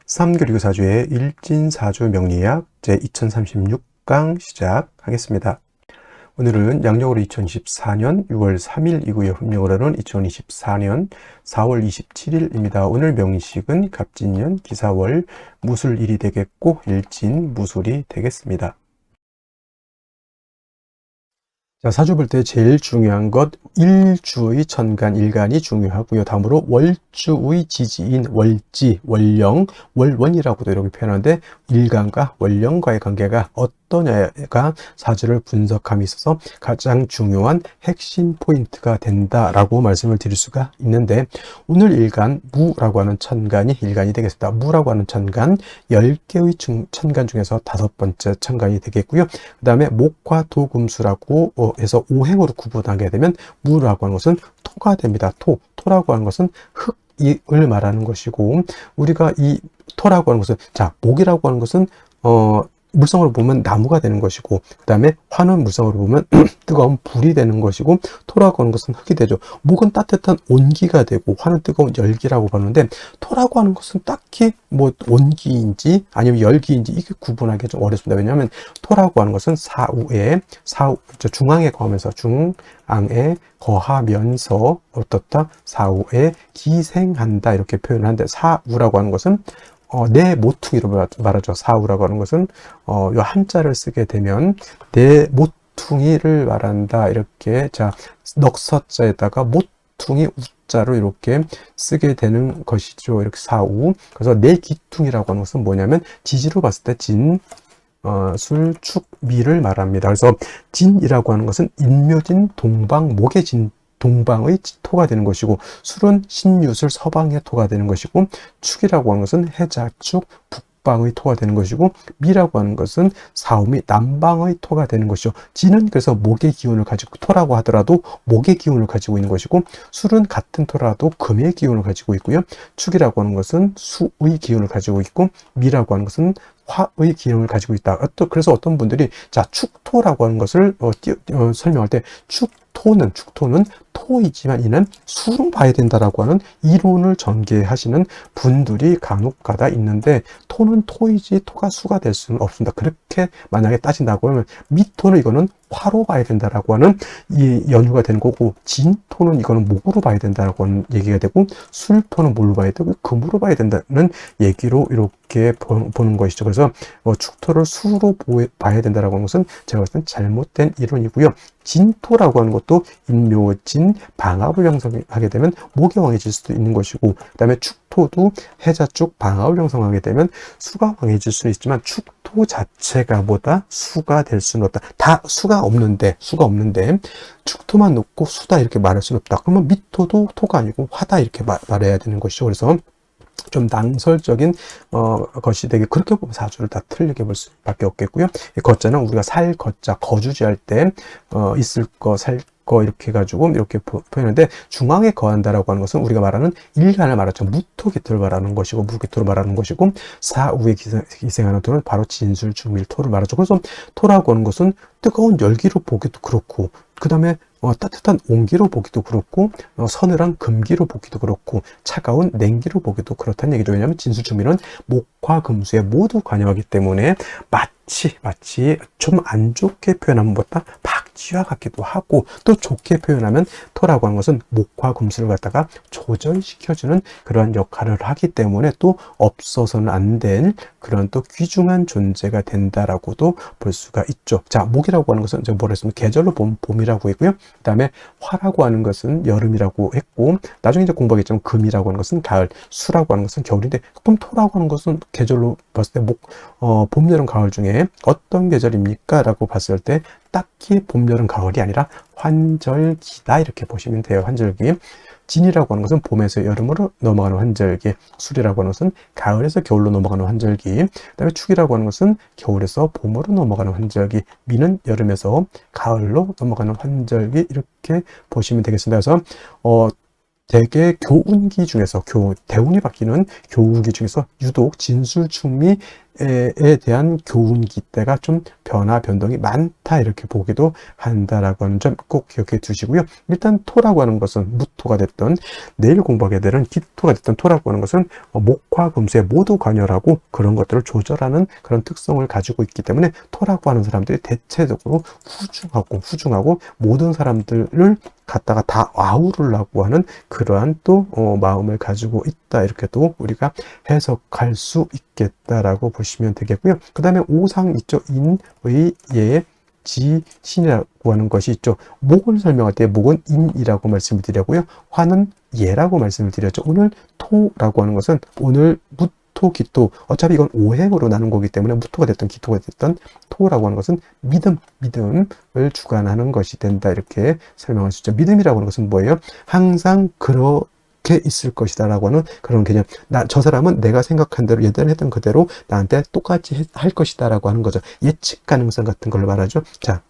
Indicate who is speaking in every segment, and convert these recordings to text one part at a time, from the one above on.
Speaker 1: 삼교리교사주의 일진사주 명리학 제2036강 시작하겠습니다. 오늘은 양력으로 2024년 6월 3일이고요. 음력으로는 2024년 4월 27일입니다. 오늘 명식은 갑진년 기사월 무술일이 되겠고 일진 무술이 되겠습니다. 자, 사주 볼 때 제일 중요한 것 일주의 천간, 일간이 중요하고요. 다음으로 월주의 지지인 월지, 월령, 월원이라고도 이렇게 표현하는데 일간과 월령과의 관계가 어떠냐가 사주를 분석함에 있어서 가장 중요한 핵심 포인트가 된다라고 말씀을 드릴 수가 있는데, 오늘 일간 무라고 하는 천간이 일간이 되겠습니다. 무라고 하는 천간 10개의 천간 중에서 5번째 천간이 되겠고요. 그 다음에 목화 토금수라고 해서 오행으로 구분하게 되면 무라고 하는 것은 토가 됩니다. 토라고 하는 것은 흙을 말하는 것이고, 우리가 이 토라고 하는 것은, 자, 목이라고 하는 것은 물성으로 보면 나무가 되는 것이고, 그 다음에 화는 물성으로 보면 뜨거운 불이 되는 것이고, 토라고 하는 것은 흙이 되죠. 목은 따뜻한 온기가 되고, 화는 뜨거운 열기라고 보는데, 토라고 하는 것은 딱히 뭐 온기인지 아니면 열기인지 이게 구분하기 좀 어렵습니다. 왜냐하면 토라고 하는 것은 중앙에 거하면서, 중앙에 거하면서 어떻다? 사후에 기생한다 이렇게 표현하는데, 사우라고 하는 것은 내 모퉁이로 말하죠. 사우라고 하는 것은 요 한자를 쓰게 되면 내 모퉁이를 말한다. 이렇게, 자, 넉서자에다가 모퉁이 우자로 이렇게 쓰게 되는 것이죠. 이렇게 사우. 그래서 내 기퉁이라고 하는 것은 뭐냐면 지지로 봤을 때 진, 술, 축, 미를 말합니다. 그래서 진이라고 하는 것은 인묘진, 동방, 목의 진, 동방의 토가 되는 것이고, 술은 신유술, 서방의 토가 되는 것이고, 축이라고 하는 것은 해자축, 북방의 토가 되는 것이고, 미라고 하는 것은 사오미, 남방의 토가 되는 것이죠. 진은 그래서 목의 기운을 가지고, 토라고 하더라도 목의 기운을 가지고 있는 것이고, 술은 같은 토라도 금의 기운을 가지고 있고요. 축이라고 하는 것은 수의 기운을 가지고 있고, 미라고 하는 것은 화의 기운을 가지고 있다. 그래서 어떤 분들이, 자, 축토라고 하는 것을 설명할 때 축토는 토이지만 이는 수로 봐야 된다라고 하는 이론을 전개하시는 분들이 간혹가다 있는데, 토는 토이지 토가 수가 될 수는 없습니다. 그렇게 만약에 따진다고 하면 미토는 이거는 화로 봐야 된다라고 하는 이 연유가 되는 거고, 진토는 이거는 목으로 봐야 된다라고 하는 얘기가 되고, 술토는 뭘로 봐야 되고 금으로 봐야 된다는 얘기로 이렇게 보는 것이죠. 그래서 축토를 수로 봐야 된다라고 하는 것은 제가 봤을 땐 잘못된 이론이고요. 진토라고 하는 것도 인묘진, 방압을 형성하게 되면 목이 왕해질 수도 있는 것이고, 그 다음에 축토도 해자축, 방압을 형성하게 되면 수가 왕해질 수는 있지만, 축토 자체가 보다 수가 될 수는 없다. 다 수가 없는데 축토만 놓고 수다 이렇게 말할 수는 없다. 그러면 미토도 토가 아니고 화다 이렇게 말해야 되는 것이죠. 그래서 좀 낭설적인 것이 되게, 그렇게 보면 사주를 다 틀리게 볼 수밖에 없겠고요. 이 거자는 우리가 살 거자, 거주지할 때 있을 거, 살 거 이렇게 해가지고 이렇게 표현하는데, 중앙에 거한다라고 하는 것은 우리가 말하는 일간을 말하죠. 무토기토를 말하는 것이고, 무기토를 말하는 것이고, 사우에 기생하는 토는 바로 진술, 중밀, 토를 말하죠. 그래서 토라고 하는 것은 뜨거운 열기로 보기도 그렇고, 그 다음에 따뜻한 온기로 보기도 그렇고, 서늘한 금기로 보기도 그렇고, 차가운 냉기로 보기도 그렇다는 얘기죠. 왜냐하면 진술중밀은 목화 금수에 모두 관여하기 때문에 마치 좀 안 좋게 표현하면 뭐다? 박쥐와 같기도 하고, 또 좋게 표현하면 토라고 하는 것은 목화 금수를 갖다가 조절시켜주는 그런 역할을 하기 때문에 또 없어서는 안 될 그런 또 귀중한 존재가 된다라고도 볼 수가 있죠. 자, 목이라고 하는 것은 제가 뭐라 했으면 계절로 보면 봄이라고 했고요. 그 다음에 화라고 하는 것은 여름이라고 했고, 나중에 이제 공부하겠지만 금이라고 하는 것은 가을, 수라고 하는 것은 겨울인데, 그럼 토라고 하는 것은 계절로 봤을 때 봄, 여름, 가을 중에 어떤 계절입니까? 라고 봤을 때 딱히 봄, 여름, 가을이 아니라 환절기다 이렇게 보시면 돼요. 환절기. 진이라고 하는 것은 봄에서 여름으로 넘어가는 환절기, 술이라고 하는 것은 가을에서 겨울로 넘어가는 환절기, 그 다음에 축이라고 하는 것은 겨울에서 봄으로 넘어가는 환절기, 미는 여름에서 가을로 넘어가는 환절기, 이렇게 보시면 되겠습니다. 그래서 대개 교운기 중에서 대운이 바뀌는 교운기 중에서 유독 진술, 충미, 대한 교훈 기대가 좀 변화 변동이 많다 이렇게 보기도 한다라고 하는 점 꼭 기억해 두시고요. 일단 토라고 하는 것은 무토가 됐던 내일 공부하게 되는 기토가 됐던 토라고 하는 것은 목화 금수에 모두 관여하고 그런 것들을 조절하는 그런 특성을 가지고 있기 때문에 토라고 하는 사람들이 대체적으로 후중하고 모든 사람들을 갖다가 다 아우르려고 하는 그러한 또 마음을 가지고 있다 이렇게 또 우리가 해석할 수 있겠다라고 보시면 되겠고요. 그 다음에 오상 있죠. 인의 예 지신이라고 하는 것이 있죠. 목을 설명할 때 목은 인이라고 말씀을 드렸고요. 화는 예라고 말씀을 드렸죠. 오늘 토라고 하는 것은 오늘 무토, 기토, 어차피 이건 오행으로 나눈 거기 때문에 무토가 됐든 기토가 됐든 토라고 하는 것은 믿음을 주관하는 것이 된다 이렇게 설명할 수 있죠. 믿음이라고 하는 것은 뭐예요? 항상 그렇게 있을 것이다 라고 하는 그런 개념. 저 사람은 내가 생각한 대로 예전에 했던 그대로 나한테 똑같이 할 것이다 라고 하는 거죠. 예측 가능성 같은 걸 말하죠. 자,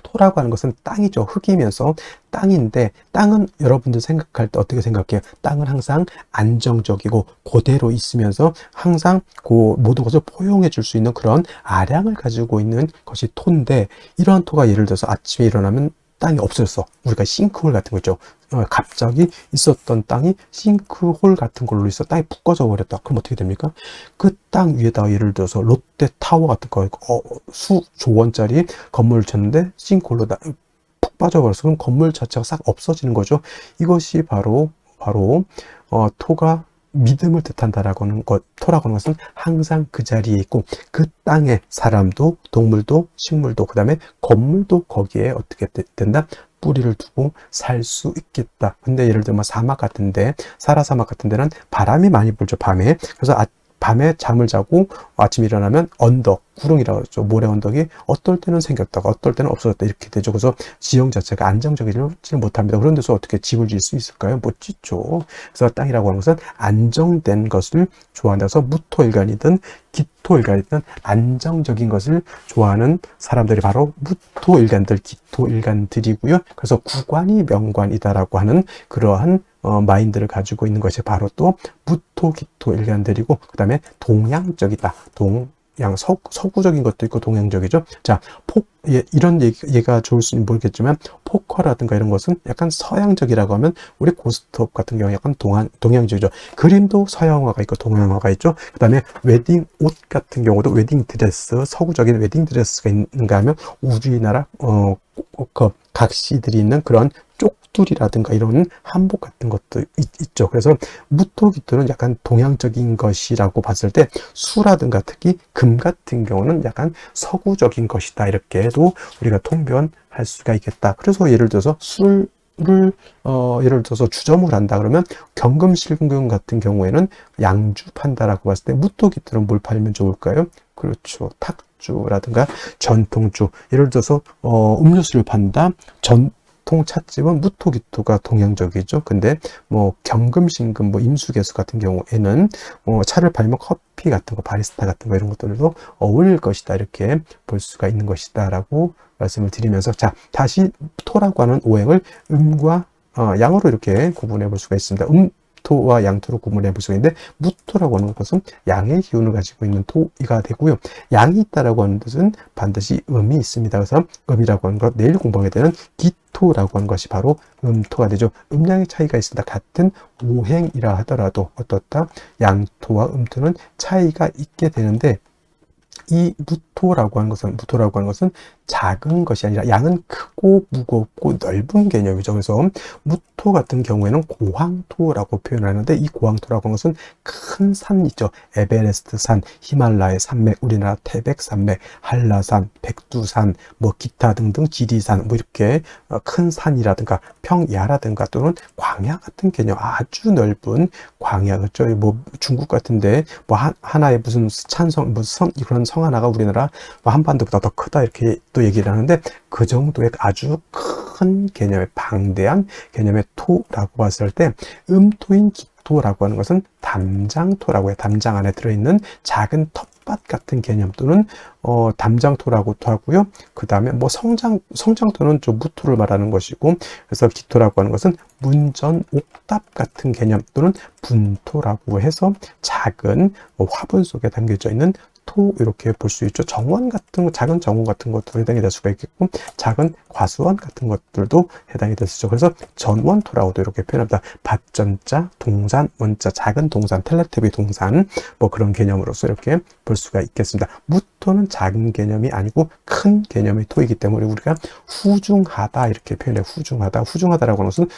Speaker 1: 토라고 하는 것은 땅이죠. 흙이면서 땅인데 땅은 여러분들 생각할 때 어떻게 생각해요? 땅은 항상 안정적이고 그대로 있으면서 항상 그 모든 것을 포용해 줄 수 있는 그런 아량을 가지고 있는 것이 토인데 이러한 토가 예를 들어서 아침에 일어나면 땅이 없어졌어. 우리가 싱크홀 같은 거 있죠. 갑자기 있었던 땅이 싱크홀 같은 걸로 있어 땅이 푹 꺼져 버렸다. 그럼 어떻게 됩니까? 그 땅 위에다가 예를 들어서 롯데타워 같은 거 수조 원짜리 건물을 쳤는데 싱크홀로 푹 빠져버려서 그럼 건물 자체가 싹 없어지는 거죠. 이것이 바로 토가 믿음을 뜻한다라고 하는 것, 토라고 하는 것은 항상 그 자리에 있고 그 땅에 사람도 동물도 식물도 그 다음에 건물도 거기에 어떻게 된다? 뿌리를 두고 살 수 있겠다. 근데 예를 들면 사막 같은데 사라 사막 같은 데는 바람이 많이 불죠. 밤에. 그래서 밤에 잠을 자고 아침에 일어나면 언덕, 구릉이라고 하죠. 모래 언덕이 어떨 때는 생겼다가 어떨 때는 없어졌다 이렇게 되죠. 그래서 지형 자체가 안정적이지 못합니다. 그런 데서 어떻게 집을 지을 수 있을까요? 못 짓죠. 그래서 땅이라고 하는 것은 안정된 것을 좋아한다서 무토일간이든 기토일간이든 안정적인 것을 좋아하는 사람들이 바로 무토일간들, 기토일간들이고요. 그래서 구관이 명관이다라고 하는 그러한 마인드를 가지고 있는 것이 바로 또 무토, 기토 일간들이고 그 다음에 동양적이다. 서구적인 것도 있고 동양적이죠. 자, 이런 얘기가 좋을 수는 모르겠지만 포커라든가 이런 것은 약간 서양적이라고 하면 우리 고스톱 같은 경우 약간 동양적이죠. 그림도 서양화가 있고 동양화가 있죠. 그 다음에 웨딩 옷 같은 경우도 웨딩 드레스, 서구적인 웨딩 드레스가 있는가 하면 우리나라 각시들이 있는 그런 쪽두리라든가 이런 한복 같은 것도 있죠. 그래서 무토기토는 약간 동양적인 것이라고 봤을 때 수라든가 특히 금 같은 경우는 약간 서구적인 것이다 이렇게도 우리가 통변할 수가 있겠다. 그래서 예를 들어서 술을 예를 들어서 주점을 한다 그러면 경금실금 같은 경우에는 양주 판다라고 봤을 때 무토기토는 뭘 팔면 좋을까요? 그렇죠. 탁주라든가 전통주. 예를 들어서 음료수를 판다. 전통 찻집은 무토기토가 동양적이죠. 근데 경금신금 임수개수 같은 경우에는 차를 팔면 커피 같은 거, 바리스타 같은 거 이런 것들도 어울릴 것이다. 이렇게 볼 수가 있는 것이다라고 말씀을 드리면서 자, 다시 토라고 하는 오행을 음과 양으로 이렇게 구분해 볼 수가 있습니다. 토와 양토로 구분해 볼 수가 있는데 무토라고 하는 것은 양의 기운을 가지고 있는 토가 되고요. 양이 있다라고 하는 뜻은 반드시 음이 있습니다. 그래서 음이라고 하는 것 내일 공부하게 되는 기토라고 하는 것이 바로 음토가 되죠. 음양의 차이가 있습니다. 같은 오행이라 하더라도 어떻다? 양토와 음토는 차이가 있게 되는데 이 무토라고 하는 것은 작은 것이 아니라 양은 크고 무겁고 넓은 개념이죠. 그래서 무토 같은 경우에는 고황토라고 표현하는데 이 고황토라고 하는 것은 큰 산 있죠. 에베레스트 산, 히말라야 산맥, 우리나라 태백산맥, 한라산, 백두산, 기타 등등 지리산, 이렇게 큰 산이라든가 평야라든가 또는 광야 같은 개념, 아주 넓은 광야, 그렇죠. 중국 같은데 하나의 무슨 찬성, 그런 성 하나가 우리나라 한반도보다 더 크다 이렇게 또 얘기를 하는데 그 정도의 아주 큰 개념의 방대한 개념의 토라고 봤을 때 음토인 기토라고 하는 것은 담장토라고 해요. 담장 안에 들어있는 작은 텃밭 같은 개념 또는 담장토라고도 하고요. 그 다음에 뭐 성장토는 좀 무토를 말하는 것이고, 그래서 기토라고 하는 것은 문전 옥답 같은 개념 또는 분토라고 해서 작은 화분 속에 담겨져 있는 토, 이렇게 볼 수 있죠. 정원 같은 거, 작은 정원 같은 것도 해당이 될 수가 있겠고, 작은 과수원 같은 것들도 해당이 될 수 있죠. 그래서 전원토라고도 이렇게 표현합니다. 밭전자, 동산, 원자, 작은 동산, 텔레토비 동산, 뭐 그런 개념으로서 이렇게 볼 수가 있겠습니다. 무토는 작은 개념이 아니고 큰 개념의 토이기 때문에 우리가 후중하다 이렇게 표현해요. 후중하다. 후중하다라고 하는 것은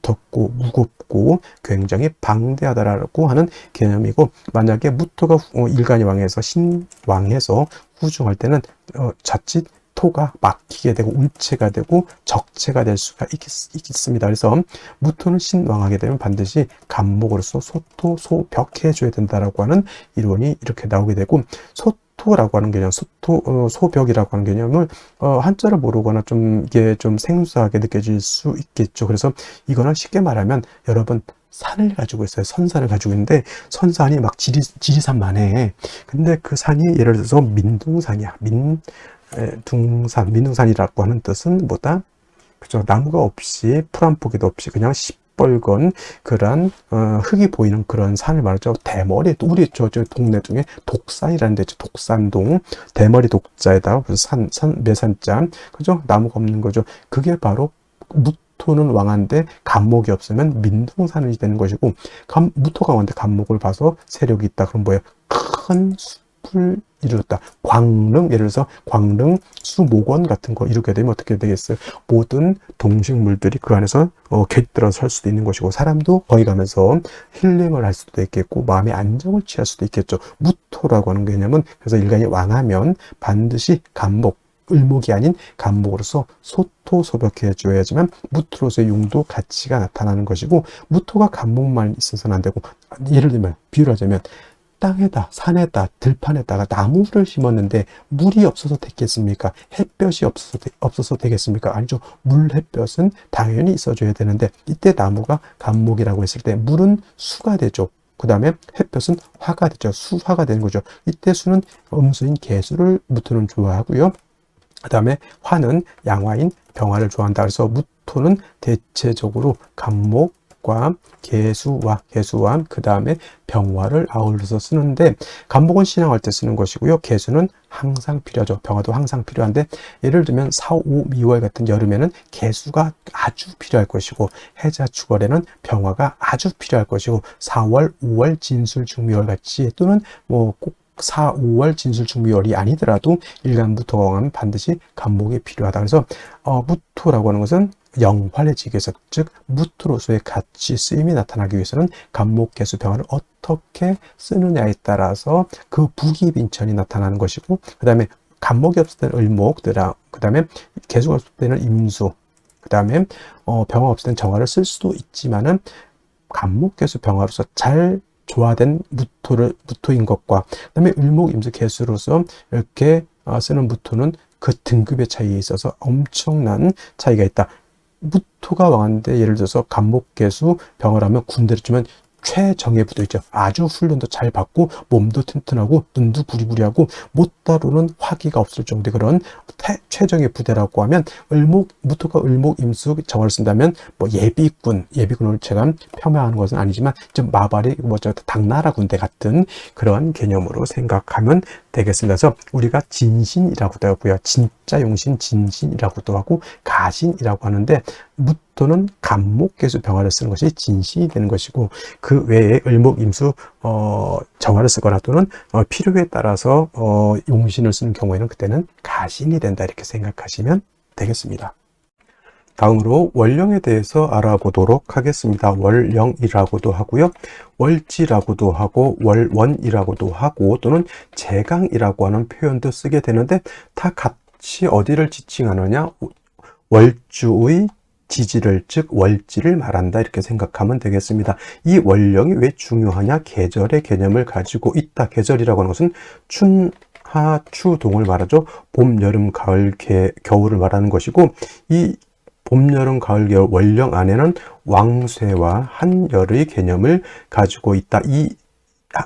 Speaker 1: 두텁고 무겁고 굉장히 방대하다라고 하는 개념이고, 만약에 무토가 일간이 왕에서 신왕해서 후중할 때는 자칫 토가 막히게 되고 운체가 되고 적체가 될 수가 있습니다. 그래서 무토는 신왕하게 되면 반드시 간목으로서 소토, 소벽 해줘야 된다라고 하는 이론이 이렇게 나오게 되고, 소토라고 하는 개념, 소벽이라고 하는 개념을 한자를 모르거나 좀 이게 좀 생소하게 느껴질 수 있겠죠. 그래서 이거는 쉽게 말하면 여러분 산을 가지고 있어요. 선산을 가지고 있는데 선산이 막 지리산만해. 근데 그 산이 예를 들어서 민둥산이야. 민둥산이라고 하는 뜻은 뭐다? 그죠? 나무가 없이 풀 한 포기도 없이 그냥 시뻘건 그런 흙이 보이는 그런 산을 말하죠. 대머리, 우리 저 동네 중에 독산이라는 데죠. 독산동, 대머리 독자에다가 매산자, 그죠? 나무가 없는 거죠. 그게 바로 무토는 왕한데 간목이 없으면 민둥산이 되는 것이고, 무토가 왕한데 간목을 봐서 세력이 있다. 그럼 뭐예요? 큰 숲을 이루었다. 광릉, 예를 들어서 광릉 수목원 같은 거 이렇게 되면 어떻게 되겠어요? 모든 동식물들이 그 안에서 깃들어 설 수도 있는 것이고, 사람도 거기 가면서 힐링을 할 수도 있겠고 마음의 안정을 취할 수도 있겠죠. 무토라고 하는 개념은 그래서 일간이 왕하면 반드시 간목, 을목이 아닌 간목으로서 소토, 소벽해 줘야지만 무토로서의 용도, 가치가 나타나는 것이고, 무토가 간목만 있어서는 안 되고, 예를 들면 비유를 하자면 땅에다, 산에다, 들판에다가 나무를 심었는데 물이 없어서 되겠습니까? 햇볕이 없어서 되겠습니까? 아니죠. 물, 햇볕은 당연히 있어줘야 되는데, 이때 나무가 간목이라고 했을 때 물은 수가 되죠. 그 다음에 햇볕은 화가 되죠. 수화가 되는 거죠. 이때 수는 음수인 개수를 무토는 좋아하고요. 그 다음에 화는 양화인 병화를 좋아한다. 그래서 무토는 대체적으로 간목과 개수와 그 다음에 병화를 아울러서 쓰는데, 간목은 신앙할 때 쓰는 것이고요. 개수는 항상 필요하죠. 병화도 항상 필요한데, 예를 들면 4, 5, 미월 같은 여름에는 개수가 아주 필요할 것이고, 해자 축월에는 병화가 아주 필요할 것이고, 4월, 5월 진술 중미월 같이, 또는 꼭 4, 5월 진술중미월이 아니더라도 일간 무토가 왕하면 반드시 간목이 필요하다. 그래서 무토라고 하는 것은 영활해지기 위해서, 즉 무토로서의 가치 쓰임이 나타나기 위해서는 간목, 개수, 병화를 어떻게 쓰느냐에 따라서 그 부기빈천이 나타나는 것이고, 그 다음에 간목이 없을 때는 을목, 그 다음에 개수가 없을 때는 임수, 그 다음에 병화 없을 때는 정화를 쓸 수도 있지만은 간목, 개수, 병화로서 잘 조화된 무토인 것과, 그 다음에 을목, 임수, 개수로서 이렇게 쓰는 무토는 그 등급의 차이에 있어서 엄청난 차이가 있다. 무토가 왕한데 예를 들어서 간목, 개수, 병화라면 군대를 주면 최정예 부대 있죠. 아주 훈련도 잘 받고 몸도 튼튼하고 눈도 부리부리하고 못 다루는 화기가 없을 정도의 그런 최정예 부대라고 하면, 무토가 을목, 임수, 정화를 쓴다면 뭐 예비군을 제가 폄하하는 것은 아니지만 좀 마발이 당나라 군대 같은 그런 개념으로 생각하면 되겠습니다. 그래서 우리가 진신이라고도 하고요, 진짜 용신, 진신이라고도 하고 가신이라고 하는데, 무토는 간목, 개수, 병화를 쓰는 것이 진신이 되는 것이고, 그 외에 을목, 임수, 정화를 쓰거나 또는 필요에 따라서 용신을 쓰는 경우에는 그때는 가신이 된다, 이렇게 생각하시면 되겠습니다. 다음으로 월령에 대해서 알아보도록 하겠습니다. 월령이라고도 하고요, 월지라고도 하고, 월원이라고도 하고, 또는 제강이라고 하는 표현도 쓰게 되는데, 다 같이 어디를 지칭하느냐? 월주의 지지를, 즉 월지를 말한다, 이렇게 생각하면 되겠습니다. 이 월령이 왜 중요하냐? 계절의 개념을 가지고 있다. 계절이라고 하는 것은 춘하 추동을 말하죠. 봄, 여름, 가을, 겨울을 말하는 것이고, 이 봄, 여름, 가을, 겨울 월령 안에는 왕쇠와 한열의 개념을 가지고 있다. 이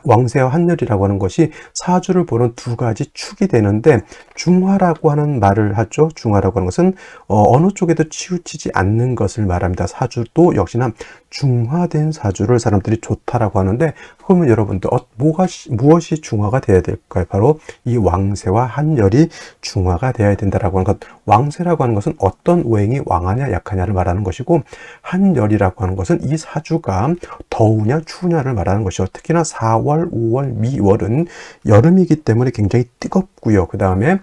Speaker 1: 왕세와 한열이라고 하는 것이 사주를 보는 두 가지 축이 되는데, 중화라고 하는 말을 하죠. 중화라고 하는 것은 어느 쪽에도 치우치지 않는 것을 말합니다. 사주도 역시나 중화된 사주를 사람들이 좋다라고 하는데, 그러면 여러분들 무엇이 중화가 되어야 될까요? 바로 이 왕세와 한열이 중화가 되어야 된다라고 하는 것. 왕세라고 하는 것은 어떤 오행이 왕하냐 약하냐를 말하는 것이고, 한열이라고 하는 것은 이 사주가 더우냐 추우냐를 말하는 것이죠. 특히나 4월, 5월, 미월은 여름이기 때문에 굉장히 뜨겁고요. 그 다음에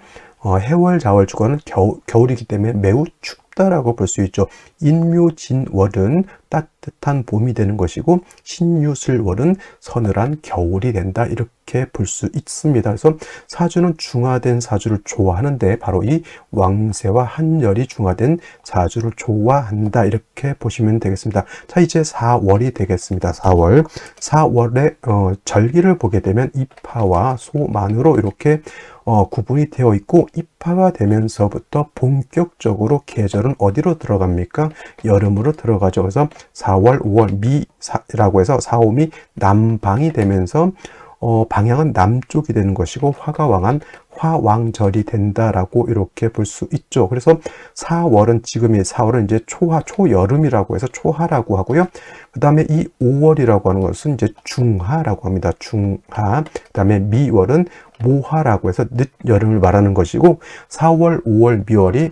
Speaker 1: 해월, 자월, 주간은 겨울이기 때문에 매우 춥다라고 볼 수 있죠. 인묘진월은 따뜻한 봄이 되는 것이고, 신유술월은 서늘한 겨울이 된다, 이렇게 볼 수 있습니다. 그래서 사주는 중화된 사주를 좋아하는데, 바로 이 왕세와 한열이 중화된 사주를 좋아한다, 이렇게 보시면 되겠습니다. 자, 이제 4월이 되겠습니다. 4월에 절기를 보게 되면 입하와 소만으로 이렇게 구분이 되어 있고, 입하가 되면서부터 본격적으로 계절은 어디로 들어갑니까? 여름으로 들어가죠. 그래서 4월, 5월 미라고 해서 4, 5미 남방이 되면서 방향은 남쪽이 되는 것이고, 화가 왕한 화왕절이 된다라고 이렇게 볼 수 있죠. 그래서 4월은 지금이 4월은 이제 초여름이라고 해서 초하라고 하고요. 그 다음에 이 5월이라고 하는 것은 이제 중하라고 합니다. 중하. 그 다음에 미월은 모하라고 해서 늦여름을 말하는 것이고, 4월, 5월, 미월이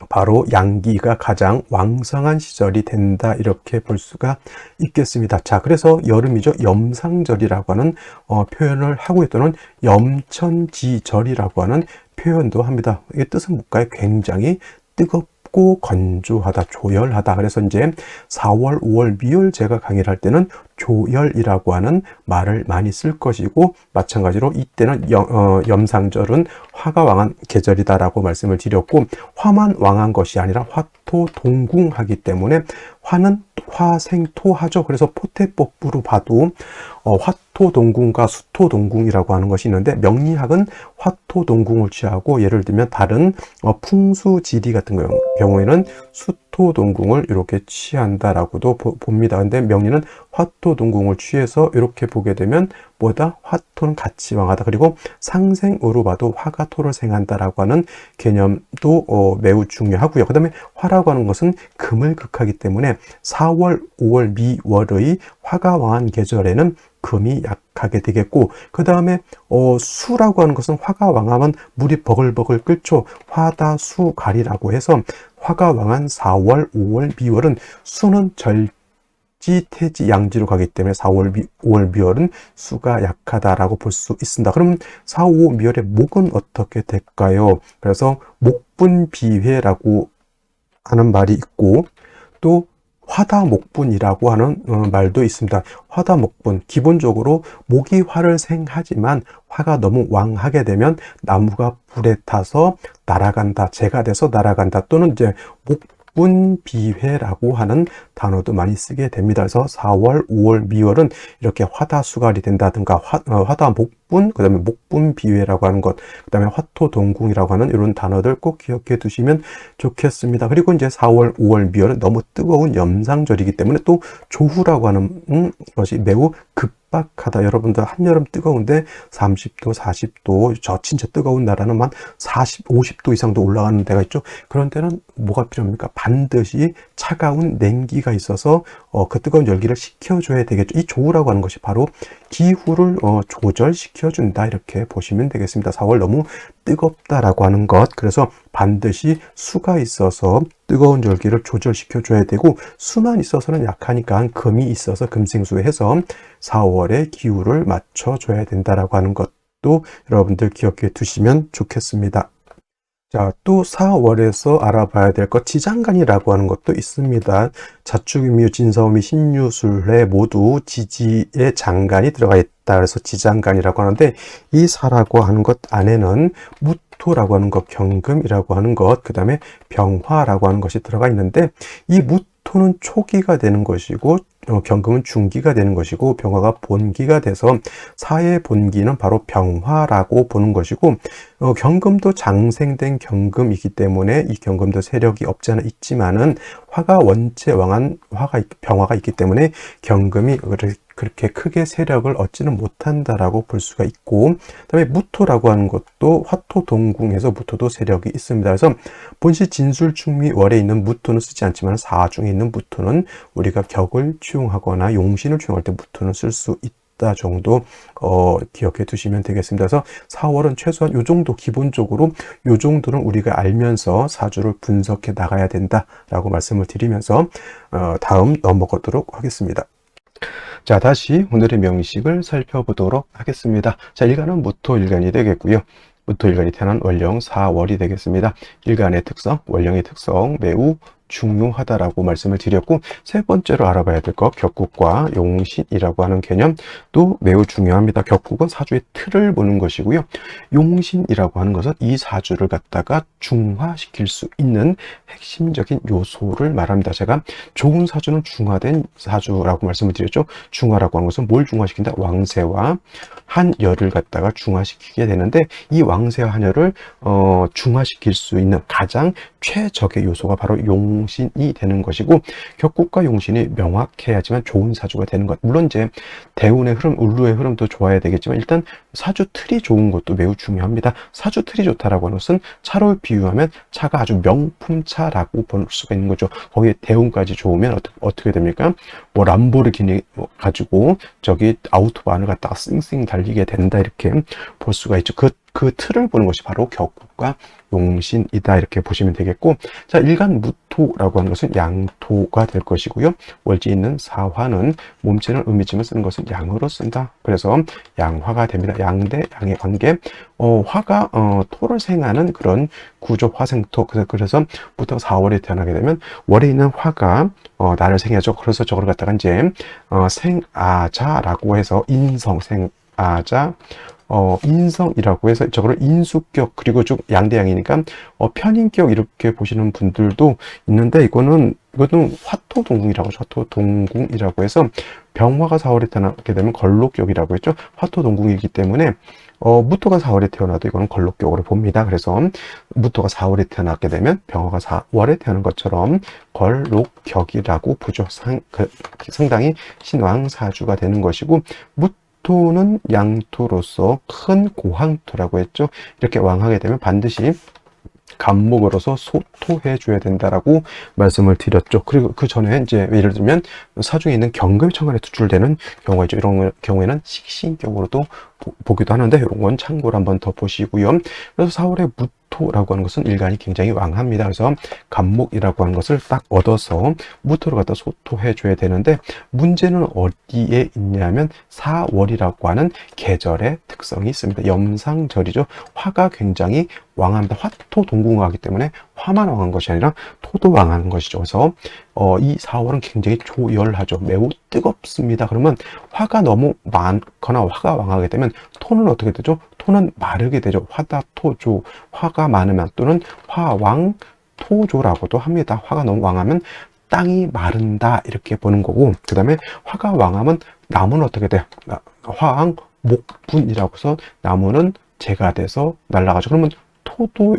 Speaker 1: 바로 양기가 가장 왕성한 시절이 된다, 이렇게 볼 수가 있겠습니다. 자, 그래서 여름이죠. 염상절이라고 하는 표현을 하고 있다는 염천지절이라고 하는 표현도 합니다. 이게 뜻은 뭘까요? 굉장히 뜨겁고 건조하다, 조열하다. 그래서 이제 4월, 5월, 미월 제가 강의를 할 때는 조열이라고 하는 말을 많이 쓸 것이고, 마찬가지로 이때는 염상절은 화가 왕한 계절이다라고 말씀을 드렸고, 화만 왕한 것이 아니라 화토동궁하기 때문에 화는 화생토하죠. 그래서 포태법부로 봐도 화토동궁과 수토동궁이라고 하는 것이 있는데, 명리학은 화토동궁을 취하고, 예를 들면 다른 풍수지리 같은 경우에는 수토동궁을 이렇게 취한다라고도 봅니다. 근데 명리는 화토동궁을 취해서 이렇게 보게 되면 뭐다? 화토는 같이 왕하다. 그리고 상생으로 봐도 화가 토를 생한다라고 하는 개념도 매우 중요하고요. 그 다음에 화라고 하는 것은 금을 극하기 때문에 4월, 5월, 미월의 화가 왕한 계절에는 금이 약하게 되겠고, 그 다음에 수라고 하는 것은 화가 왕하면 물이 버글버글 끓죠. 화다수갈이라고 해서 화가 왕한 4월, 5월, 미월은 수는 태지, 양지로 가기 때문에 4월, 5월, 미월은 수가 약하다라고 볼 수 있습니다. 그럼 4, 5, 미월의 목은 어떻게 될까요? 그래서 목분비회라고 하는 말이 있고, 또 화다목분이라고 하는 말도 있습니다. 화다목분, 기본적으로 목이 화를 생하지만 화가 너무 왕하게 되면 나무가 불에 타서 날아간다, 재가 돼서 날아간다, 또는 이제 목분비회라고 하는 단어도 많이 쓰게 됩니다. 그래서 4월, 5월, 미월은 이렇게 화다수갈이 된다든가 화다목분, 그 다음에 목분비회라고 하는 것, 그 다음에 화토동궁이라고 하는 이런 단어들 꼭 기억해 두시면 좋겠습니다. 그리고 이제 4월, 5월, 미월은 너무 뜨거운 염상절이기 때문에 또 조후라고 하는 것이 매우 급박하다. 여러분들 한여름 뜨거운데 30도, 40도, 저 진짜 뜨거운 나라는 만 40, 50도 이상도 올라가는 데가 있죠. 그런 데는 뭐가 필요합니까? 반드시 차가운 냉기가 있어서 그 뜨거운 열기를 식혀줘야 되겠죠. 이 조우라고 하는 것이 바로 기후를 조절시켜준다, 이렇게 보시면 되겠습니다. 4월 너무 뜨겁다라고 하는 것, 그래서 반드시 수가 있어서 뜨거운 열기를 조절시켜줘야 되고, 수만 있어서는 약하니까 금이 있어서 금생수해서 4월에 기후를 맞춰줘야 된다라고 하는 것도 여러분들 기억해 두시면 좋겠습니다. 자, 또 4월에서 알아봐야 될 것, 지장간이라고 하는 것도 있습니다. 자축인묘, 진사오미, 신유술에 모두 지지의 장간이 들어가 있다. 그래서 지장간이라고 하는데, 이 사라고 하는 것 안에는 무토라고 하는 것, 경금이라고 하는 것, 그 다음에 병화라고 하는 것이 들어가 있는데, 이 무토는 초기가 되는 것이고, 경금은 중기가 되는 것이고, 병화가 본기가 돼서 사의 본기는 바로 병화라고 보는 것이고, 경금도 장생된 경금이기 때문에 이 경금도 세력이 없지 않아 있지만은 화가 원체 왕한 병화가 있기 때문에 경금이 그렇게 크게 세력을 얻지는 못한다라고 볼 수가 있고, 그다음에 무토라고 하는 것도 화토동궁에서 무토도 세력이 있습니다. 그래서 본시 진술충미 월에 있는 무토는 쓰지 않지만 사중에 있는 무토는 우리가 격을 취용하거나 용신을 취용할 때 무토는 쓸 수 있다 정도 기억해 두시면 되겠습니다. 그래서 4월은 최소한 요 정도, 기본적으로 요 정도는 우리가 알면서 사주를 분석해 나가야 된다라고 말씀을 드리면서 다음 넘어가도록 하겠습니다. 자, 다시 오늘의 명식을 살펴보도록 하겠습니다. 자, 일간은 무토일간이 되겠고요. 무토일간이 태어난 월령 4월이 되겠습니다. 일간의 특성, 월령의 특성 매우 중요하다라고 말씀을 드렸고, 세 번째로 알아봐야 될 것, 격국과 용신이라고 하는 개념도 매우 중요합니다. 격국은 사주의 틀을 보는 것이고요. 용신이라고 하는 것은 이 사주를 갖다가 중화시킬 수 있는 핵심적인 요소를 말합니다. 제가 좋은 사주는 중화된 사주라고 말씀을 드렸죠. 중화라고 하는 것은 뭘 중화시킨다? 왕세와 한열을 갖다가 중화시키게 되는데, 이 왕세와 한열을 중화시킬 수 있는 가장 최적의 요소가 바로 용신이 되는 것이고, 격국과 용신이 명확해야지만 좋은 사주가 되는 것. 물론 이제 대운의 흐름, 울루의 흐름도 좋아야 되겠지만, 일단 사주 틀이 좋은 것도 매우 중요합니다. 사주 틀이 좋다라고 하는 것은 차로 비유하면 차가 아주 명품차라고 볼 수가 있는 거죠. 거기에 대운까지 좋으면 어떻게 됩니까? 뭐 람보르기니 가지고 저기 아우토반을 갖다가 쌩쌩 달리게 된다, 이렇게 볼 수가 있죠. 그 틀을 보는 것이 바로 격국과 용신이다, 이렇게 보시면 되겠고, 자, 일간 무토라고 하는 것은 양토가 될 것이고요. 월지 있는 사화는 몸체는 음이지만 쓰는 것은 양으로 쓴다. 그래서 양화가 됩니다. 양대 양의 관계, 화가 토를 생하는 그런 구조, 화생토. 그래서 무토가 4월에 태어나게 되면 월에 있는 화가 나를 생하죠. 그래서 저걸 갖다가 이제 생아자라고 해서 인성 생아자, 인성이라고 해서 저거를 인수격, 그리고 쭉 양대양이니까 편인격 이렇게 보시는 분들도 있는데, 이거는 화토동궁이라고 하죠. 화토동궁이라고 해서 병화가 4월에 태어나게 되면 걸록격이라고 했죠. 화토동궁이기 때문에 무토가 4월에 태어나도 이거는 걸록격으로 봅니다. 그래서 무토가 4월에 태어나게 되면 병화가 4월에 태어난 것처럼 걸록격이라고 보죠. 상당히 신왕사주가 되는 것이고, 무토는 양토로서 큰 고황토라고 했죠. 이렇게 왕하게 되면 반드시 간목으로서 소토해 줘야 된다라고 말씀을 드렸죠. 그리고 그 전에 이제 예를 들면 사중에 있는 경금이 천간에 투출되는 경우가 있죠. 이런 경우에는 식신격으로도 보기도 하는데, 이런 건 참고로 한번 더 보시고요. 그래서 4월에 무토라고 하는 것은 일간이 굉장히 왕합니다. 그래서 간목이라고 하는 것을 딱 얻어서 무토를 갖다 소토해 줘야 되는데, 문제는 어디에 있냐면 4월이라고 하는 계절의 특성이 있습니다. 염상절이죠. 화가 굉장히 왕합니다. 화토 동궁하기 때문에 화만 왕한 것이 아니라 토도 왕하는 것이죠. 그래서 이 4월은 굉장히 조열하죠. 매우 뜨겁습니다. 그러면 화가 너무 많거나 화가 왕하게 되면 토는 어떻게 되죠? 토는 마르게 되죠. 화다토조, 화가 많으면, 또는 화왕토조라고도 합니다. 화가 너무 왕하면 땅이 마른다, 이렇게 보는 거고, 그 다음에 화가 왕하면 나무는 어떻게 돼요? 화왕 목분이라고 해서 나무는 재가 돼서 날아가죠. 그러면 토도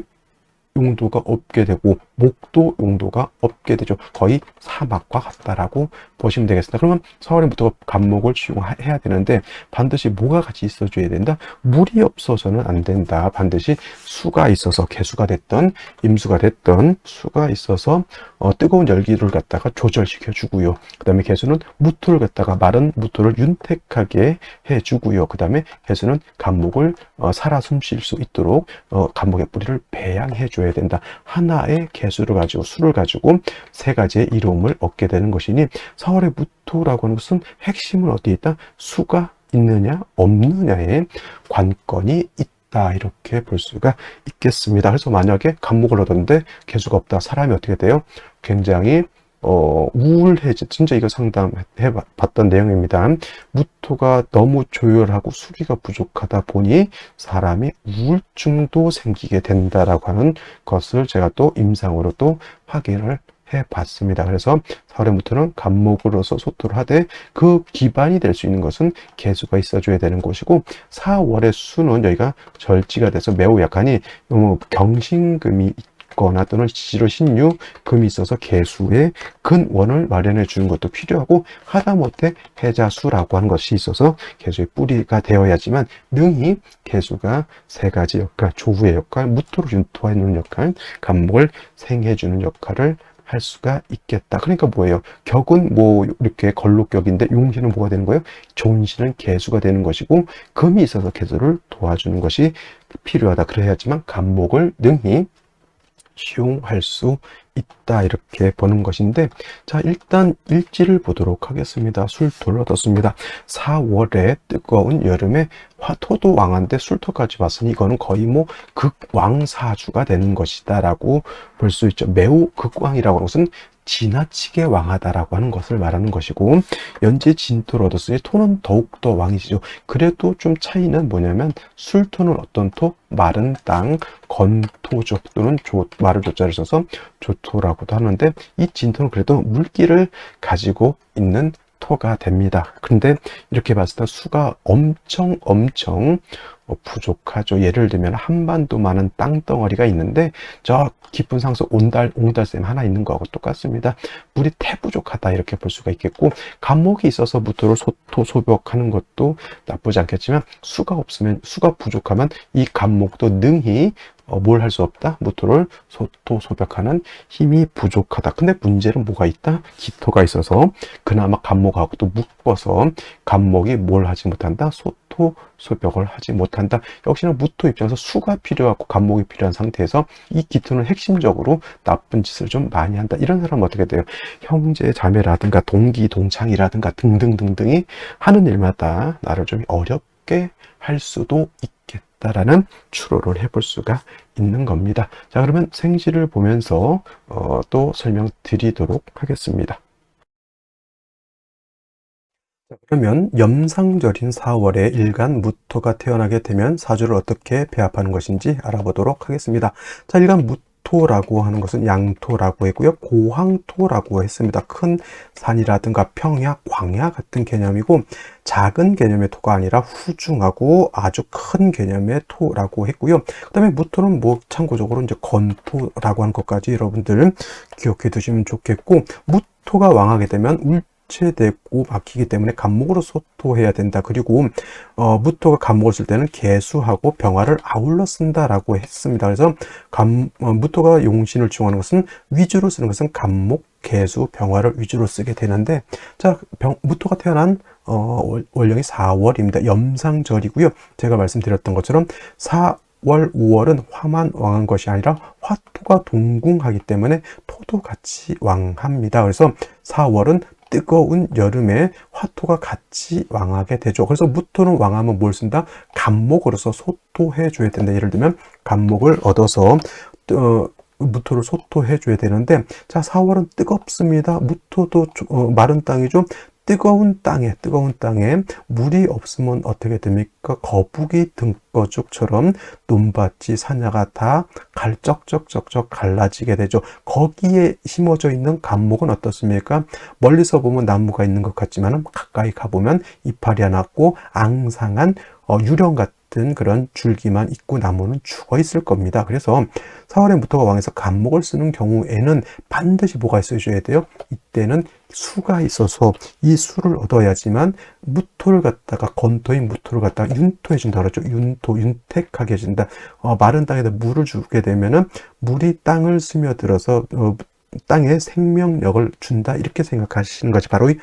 Speaker 1: 용도가 없게 되고 목도 용도가 없게 되죠. 거의 사막과 같다라고 보시면 되겠습니다. 그러면 4월부터 간목을 취용해야 되는데, 반드시 뭐가 같이 있어줘야 된다? 물이 없어서는 안 된다. 반드시 수가 있어서, 개수가 됐던 임수가 됐던 수가 있어서 뜨거운 열기를 갖다가 조절시켜 주고요. 그 다음에 개수는 무토를 갖다가 마른 무토를 윤택하게 해 주고요. 그 다음에 개수는 간목을 살아 숨쉴 수 있도록 간목의 뿌리를 배양해 줘야 된다. 하나의 개수를 가지고, 수를 가지고 세 가지의 이로움을 얻게 되는 것이니, 4월의 무토라고 하는 것은 핵심은 어디에 있다? 수가 있느냐 없느냐의 관건이 있다, 이렇게 볼 수가 있겠습니다. 그래서 만약에 간목을 얻었는데 개수가 없다, 사람이 어떻게 돼요? 굉장히 우울해지. 진짜 이거 상담해 봤던 내용입니다. 무토가 너무 조열하고 수기가 부족하다 보니 사람이 우울증도 생기게 된다라고 하는 것을 제가 또 임상으로 또 확인을 해 봤습니다. 그래서 4월의 무토는 간목으로서 소토를 하되, 그 기반이 될 수 있는 것은 개수가 있어줘야 되는 것이고, 4월의 수는 여기가 절지가 돼서 매우 약하니 너무 경신금이 있거나 또는 지지로 신유, 금이 있어서 개수의 근원을 마련해 주는 것도 필요하고, 하다못해 해자수라고 하는 것이 있어서 개수의 뿌리가 되어야지만 능히 개수가 세 가지 역할, 조후의 역할, 무토를 윤토하는 역할, 간목을 생해주는 역할을 할 수가 있겠다. 그러니까 뭐예요? 격은 뭐 이렇게 걸록격인데 용신은 뭐가 되는 거예요? 존신은 개수가 되는 것이고, 금이 있어서 개수를 도와주는 것이 필요하다. 그래야지만 간목을 능히 시용할 수 있다, 이렇게 보는 것인데, 자, 일단 일지를 보도록 하겠습니다. 술토를 얻었습니다. 4월에 뜨거운 여름에 화토도 왕한데 술토까지 봤으니 이거는 거의 뭐 극왕사주가 되는 것이다 라고 볼 수 있죠. 매우 극왕이라고 하는 것은 지나치게 왕하다라고 하는 것을 말하는 것이고, 연재 진토를 얻었으니 토는 더욱더 왕이시죠. 그래도 좀 차이는 뭐냐면, 술토는 어떤 토? 마른 땅, 건토죠. 또는 마를 조자를 써서 조토라고도 하는데, 이 진토는 그래도 물기를 가지고 있는 토가 됩니다. 그런데 이렇게 봤을 때 수가 엄청 부족하죠. 예를 들면 한반도만한 땅덩어리가 있는데, 저 깊은 상수 옹달샘 하나 있는 거하고 똑같습니다. 물이 태부족하다, 이렇게 볼 수가 있겠고, 간목이 있어서 무토를 소토 소벽하는 것도 나쁘지 않겠지만, 수가 부족하면 이 간목도 능히 뭘 할 수 없다? 무토를 소토 소벽하는 힘이 부족하다. 근데 문제는 뭐가 있다? 기토가 있어서 그나마 간목하고 또 묶어서 간목이 뭘 하지 못한다? 소토 소벽을 하지 못한다. 역시나 무토 입장에서 수가 필요하고 간목이 필요한 상태에서 이 기토는 핵심적으로 나쁜 짓을 좀 많이 한다. 이런 사람은 어떻게 돼요? 형제 자매라든가 동기 동창이라든가 등등등등이 하는 일마다 나를 좀 어렵게 할 수도 있겠다라는 추론을 해볼 수가 있는 겁니다. 자, 그러면 생시를 보면서 또 설명드리도록 하겠습니다. 그러면 염상절인 4월에 일간 무토가 태어나게 되면 사주를 어떻게 배합하는 것인지 알아보도록 하겠습니다. 자, 일간 무토라고 하는 것은 양토라고 했고요. 고황토라고 했습니다. 큰 산이라든가 평야, 광야 같은 개념이고, 작은 개념의 토가 아니라 후중하고 아주 큰 개념의 토라고 했고요. 그 다음에 무토는 뭐 참고적으로 이제 건토라고 하는 것까지 여러분들 기억해 두시면 좋겠고, 무토가 왕하게 되면 체되고 막히기 때문에 간목으로 소토해야 된다. 그리고 무토가 간목을 쓸 때는 개수하고 병화를 아울러 쓴다라고 했습니다. 그래서 무토가 용신을 지용하는 것은 위주로 쓰는 것은 간목, 개수, 병화를 위주로 쓰게 되는데, 자, 무토가 태어난 월령이 4월입니다. 염상절이고요. 제가 말씀드렸던 것처럼 4월, 5월은 화만 왕한 것이 아니라 화토가 동궁하기 때문에 토도 같이 왕합니다. 그래서 4월은 뜨거운 여름에 화토가 같이 왕하게 되죠. 그래서 무토는 왕하면 뭘 쓴다? 간목으로서 소토해 줘야 된다. 예를 들면 간목을 얻어서 무토를 소토해 줘야 되는데, 자, 4월은 뜨겁습니다. 무토도 마른 땅이죠. 뜨거운 땅에 물이 없으면 어떻게 됩니까? 거북이 등거죽처럼 논밭이 사냐가 다 쩍쩍쩍쩍 갈라지게 되죠. 거기에 심어져 있는 간목은 어떻습니까? 멀리서 보면 나무가 있는 것 같지만 가까이 가보면 이파리 하나 있고 앙상한 유령 같은 그런 줄기만 있고 나무는 죽어 있을 겁니다. 그래서 4월에 무토가 왕해서 간목을 쓰는 경우에는 반드시 뭐가 있어줘야 돼요? 이때는 수가 있어서 이 수를 얻어야지만 무토를 갖다가 건토인 무토를 갖다가 윤토해 준다 그러죠. 윤택하게 해준다. 마른 땅에다 물을 주게 되면은 물이 땅을 스며들어서 땅에 생명력을 준다, 이렇게 생각하시는 것이 바로 이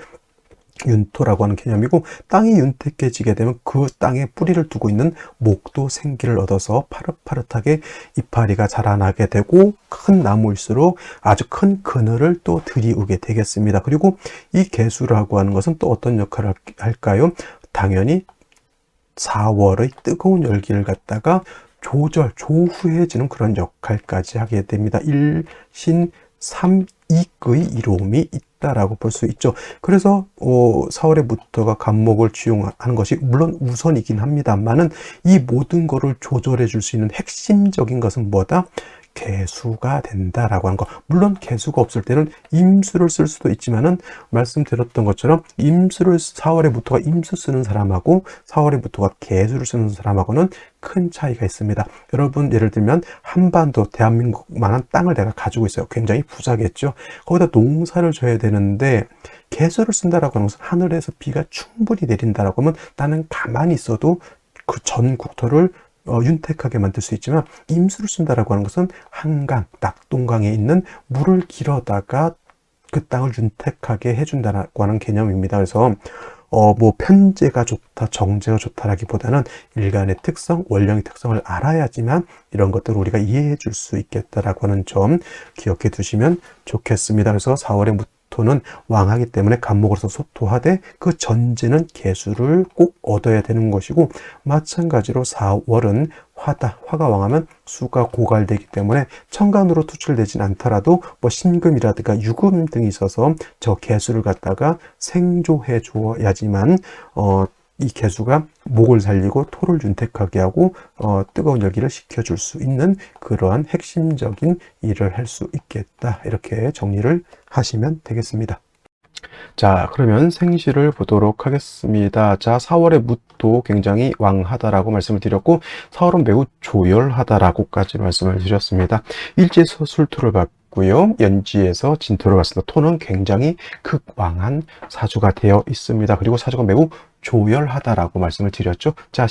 Speaker 1: 윤토라고 하는 개념이고, 땅이 윤택해지게 되면 그 땅에 뿌리를 두고 있는 목도 생기를 얻어서 파릇파릇하게 이파리가 자라나게 되고, 큰 나무일수록 아주 큰 그늘을 또 들이우게 되겠습니다. 그리고 이 개수라고 하는 것은 또 어떤 역할을 할까요? 당연히 4월의 뜨거운 열기를 갖다가 조후해지는 그런 역할까지 하게 됩니다. 일신 삼익의 이로움이 있다라고 볼 수 있죠. 그래서 4월에 무토가 간목을 지용하는 것이 물론 우선이긴 합니다만은, 이 모든 거를 조절해 줄 수 있는 핵심적인 것은 뭐다? 개수가 된다라고 하는 거. 물론 개수가 없을 때는 임수를 쓸 수도 있지만은 말씀드렸던 것처럼 임수를 4월에 무토가 임수 쓰는 사람하고 4월에 무토가 개수를 쓰는 사람하고는 큰 차이가 있습니다. 여러분 예를 들면 한반도 대한민국만한 땅을 내가 가지고 있어요. 굉장히 부자겠죠. 거기다 농사를 져야 되는데 개수를 쓴다라고 하는 것은 하늘에서 비가 충분히 내린다라고 하면 나는 가만히 있어도 그 전 국토를 윤택하게 만들 수 있지만 임수를 쓴다라고 하는 것은 한강, 낙동강에 있는 물을 길어다가 그 땅을 윤택하게 해준다라고 하는 개념입니다. 그래서 뭐 편제가 좋다, 정제가 좋다라기보다는 일간의 특성, 원령의 특성을 알아야지만 이런 것들을 우리가 이해해 줄 수 있겠다라고 하는 점 기억해 두시면 좋겠습니다. 그래서 4월의 무토는 왕하기 때문에 간목으로서 소토하되 그 전제는 개수를 꼭 얻어야 되는 것이고, 마찬가지로 4월은 화다. 화가 왕하면 수가 고갈되기 때문에 천간으로 투출되진 않더라도 뭐 신금이라든가 유금 등이 있어서 저 개수를 갖다가 생조해 주어야지만 이 개수가 목을 살리고 토를 윤택하게 하고 뜨거운 열기를 식혀줄 수 있는 그러한 핵심적인 일을 할 수 있겠다. 이렇게 정리를 하시면 되겠습니다. 자, 그러면 생시를 보도록 하겠습니다. 자, 4월의 무토 굉장히 왕하다라고 말씀을 드렸고 4월은 매우 조열하다라고까지 말씀을 드렸습니다. 일지에서 술토를 받고요, 연지에서 진토를 받습니다. 토는 굉장히 극왕한 사주가 되어 있습니다. 그리고 사주가 매우 조열하다라고 말씀을 드렸죠. 자,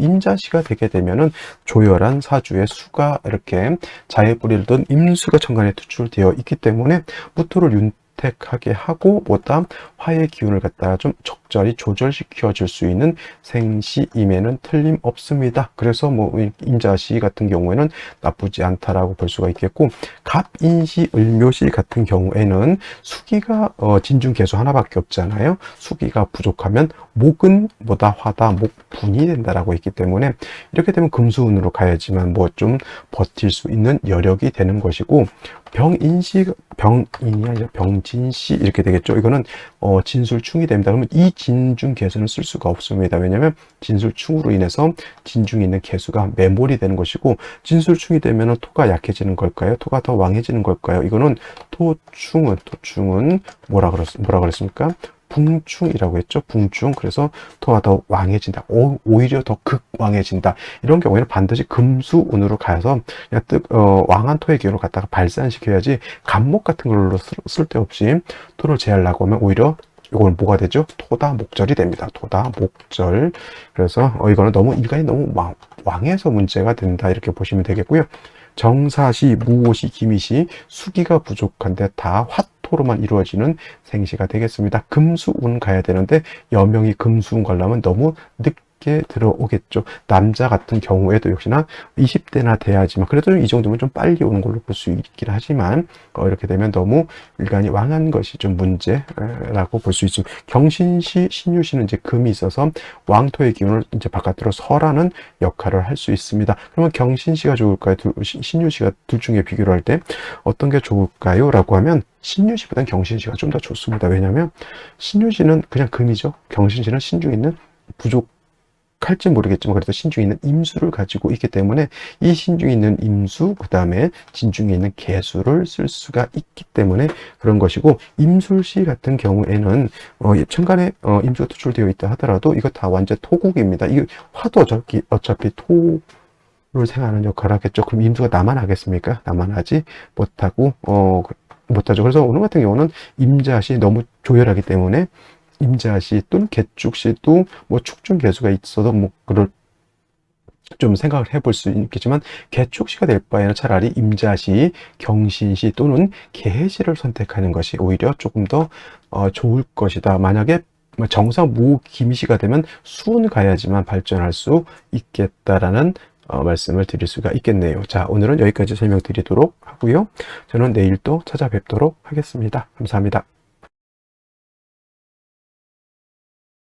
Speaker 1: 임자시가 되게 되면은 조열한 사주의 수가 이렇게 자의 뿌리를 둔 임수가 천간에 투출되어 있기 때문에 무토를 윤택하게 하고 보다 화의 기운을 갖다가 좀 적절히 조절시켜 줄 수 있는 생시임에는 틀림없습니다. 그래서 뭐 임자시 같은 경우에는 나쁘지 않다라고 볼 수가 있겠고, 갑인시, 을묘시 같은 경우에는 수기가 진중 개수 하나밖에 없잖아요. 수기가 부족하면 목은 뭐다 화다, 목분이 된다라고 했기 때문에 이렇게 되면 금수운으로 가야지만 뭐 좀 버틸 수 있는 여력이 되는 것이고, 병인시, 병인이 아니라 병진시 이렇게 되겠죠. 이거는 진술충이 됩니다. 그러면 이 진중 개수는 쓸 수가 없습니다. 왜냐하면 진술충으로 인해서 진중에 있는 개수가 매몰이 되는 것이고, 진술충이 되면 토가 약해지는 걸까요? 토가 더 왕해지는 걸까요? 이거는 토충은 뭐라 그랬습니까? 붕충이라고 했죠. 붕충. 그래서 토가 더 왕해진다. 오히려 더 극왕해진다. 이런 경우에는 반드시 금수운으로 가서 왕한 토의 기운을 갖다가 발산시켜야지, 간목 같은 걸로 쓸데없이 토를 제하려고 하면 오히려 이건 뭐가 되죠? 토다목절이 됩니다. 토다목절. 그래서 이거는 너무 일간이 너무 왕해서 문제가 된다, 이렇게 보시면 되겠고요. 정사시, 무오시, 기미시 수기가 부족한데 다 화토로만 이루어지는 생시가 되겠습니다. 금수운 가야 되는데 여명이 금수운 가려면 너무 늦게 들어오겠죠. 남자 같은 경우에도 역시나 20대나 돼야지만, 그래도 이 정도면 좀 빨리 오는 걸로 볼 수 있긴 하지만 이렇게 되면 너무 일간이 왕한 것이 좀 문제라고 볼 수 있습니다. 경신시, 신유시는 이제 금이 있어서 왕토의 기운을 이제 바깥으로 설하는 역할을 할 수 있습니다. 그러면 경신시가 좋을까요? 신유시가 둘 중에 비교를 할 때 어떤 게 좋을까요? 라고 하면 신유시보다는 경신시가 좀 더 좋습니다. 왜냐하면 신유시는 그냥 금이죠. 경신시는 신중에 있는 할지 모르겠지만 그래도 신중에 있는 임수를 가지고 있기 때문에 이 신중에 있는 임수, 그 다음에 진중에 있는 개수를 쓸 수가 있기 때문에 그런 것이고, 임술시 같은 경우에는 천간에 임수가 투출되어 있다 하더라도 이거 다 완전 토국입니다. 이 화도 어차피 토를 생하는 역할을 하겠죠. 그럼 임수가 나만 하겠습니까? 나만 하지 못하고 못하죠. 그래서 오늘 같은 경우는 임자시 너무 조열하기 때문에 임자시 또는 개축시도 뭐 축중 개수가 있어도 뭐 그럴 좀 생각을 해볼 수 있겠지만, 개축시가 될 바에는 차라리 임자시, 경신시 또는 개해시를 선택하는 것이 오히려 조금 더 좋을 것이다. 만약에 정상 무기미시가 되면 수운 가야지만 발전할 수 있겠다라는 말씀을 드릴 수가 있겠네요. 자, 오늘은 여기까지 설명드리도록 하고요. 저는 내일 또 찾아뵙도록 하겠습니다. 감사합니다.